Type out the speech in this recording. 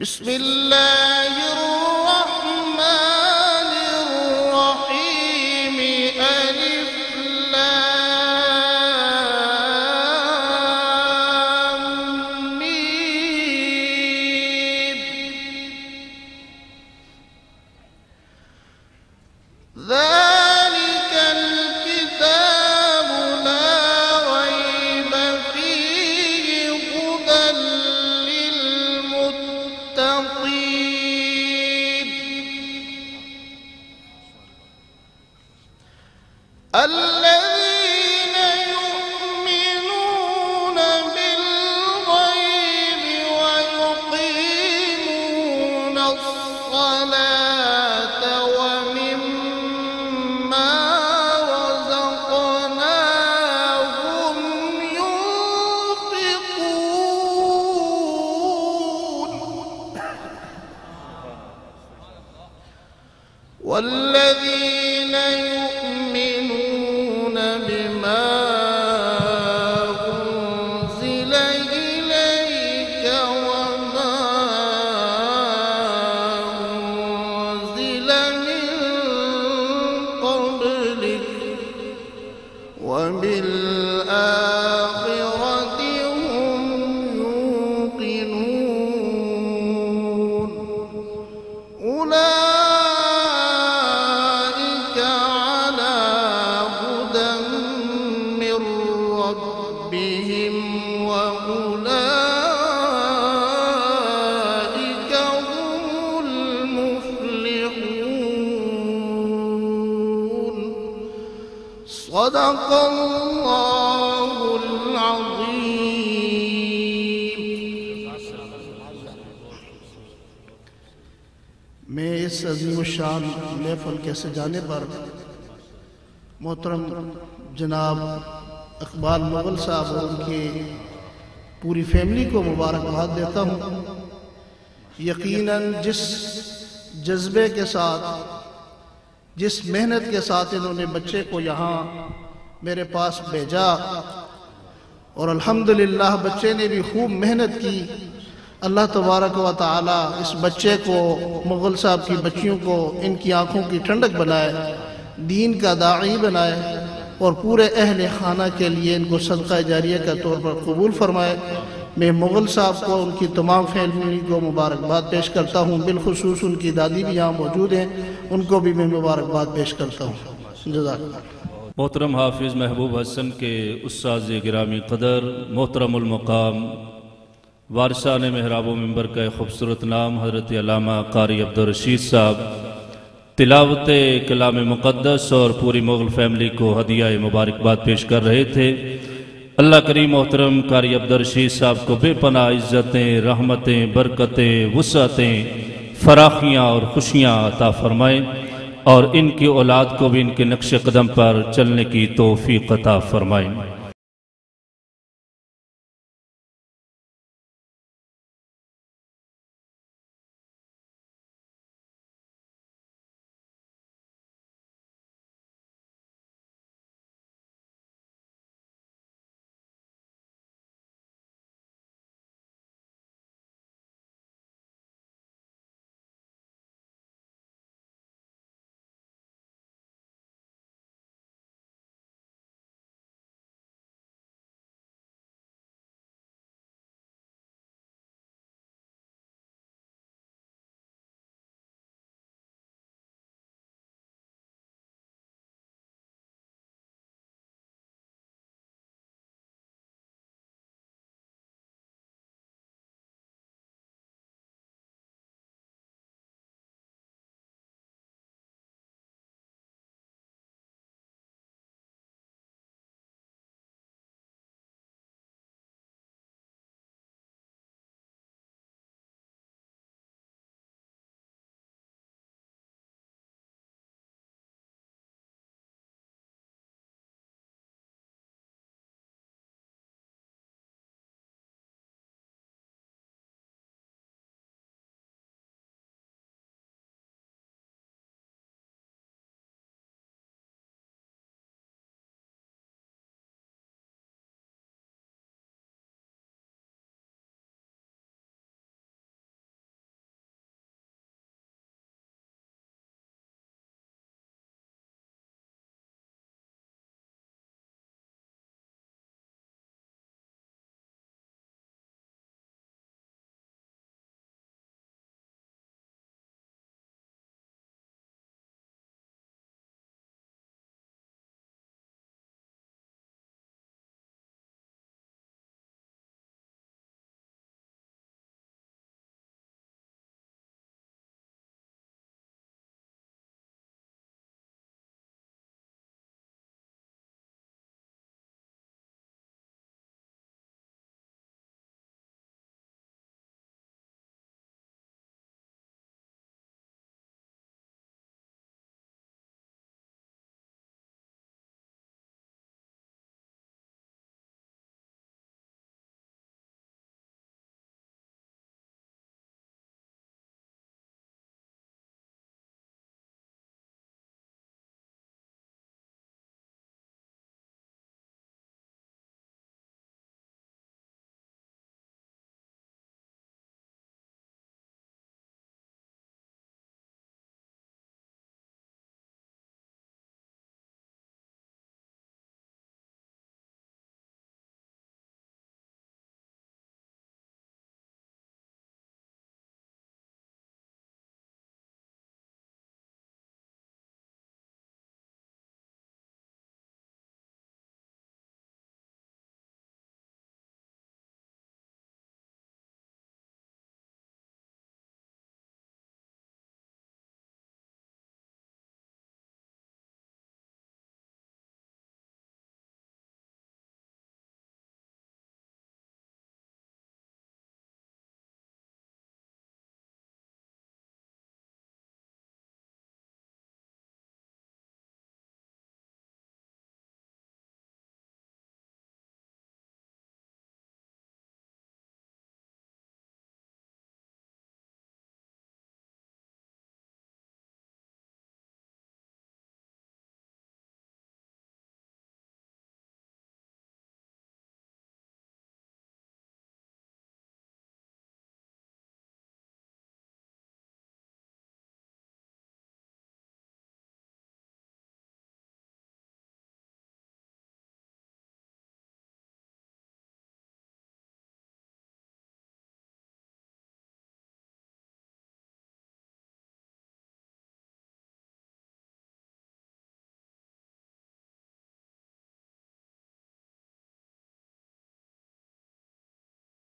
بسم الله الرحمن الرحيم ألف لام ميم ذلك الكتاب لا ريب فيه هدى للمتقين الذين يؤمنون بالغيب ويقيمون الصلاة ومما رزقناهم ينفقون والذين يؤمنون بما أنزل إليك وما أنزل من قبلك وبالآخرة هم يوقنون أولئك على هدى من ربهم وأولئك هم المفلحون صدق الله العظيم. میں اس عظیم الشان محفل کے سجانے پر محترم جناب اقبال مغل صاحب اور ان کی پوری فیملی کو مبارکباد دیتا ہوں. یقیناً جس جذبے کے ساتھ جس محنت کے ساتھ انہوں نے بچے کو یہاں میرے پاس بھیجا اور الحمدللہ بچے نے بھی خوب محنت کی. اللہ تبارک و تعالی اس بچے کو مغل صاحب کی بچیوں کو ان کی آنکھوں کی ٹھنڈک بنائے, دین کا داعی بنائے اور پورے اہل خانہ کے لیے ان کو صدقہ جاریہ کا طور پر قبول فرمائے. میں مغل صاحب کو ان کی تمام فیملی کو مبارکباد پیش کرتا ہوں. بالخصوص ان کی دادی بھی یہاں موجود ہیں, ان کو بھی میں مبارکباد پیش کرتا ہوں. جزاک اللہ. محترم حافظ محبوب حسن کے استاذ گرامی قدر, محترم المقام وارثان محراب و منبر کا خوبصورت نام حضرت علامہ قاری عبدالرشید صاحب تلاوت کلام مقدس اور پوری مغل فیملی کو ہدیہ مبارکباد پیش کر رہے تھے. اللہ کریم محترم قاری عبدالرشید صاحب کو بے پناہ عزتیں, رحمتیں, برکتیں, وسعتیں, فراخیاں اور خوشیاں عطا فرمائیں اور ان کی اولاد کو بھی ان کے نقش قدم پر چلنے کی توفیق عطا فرمائیں.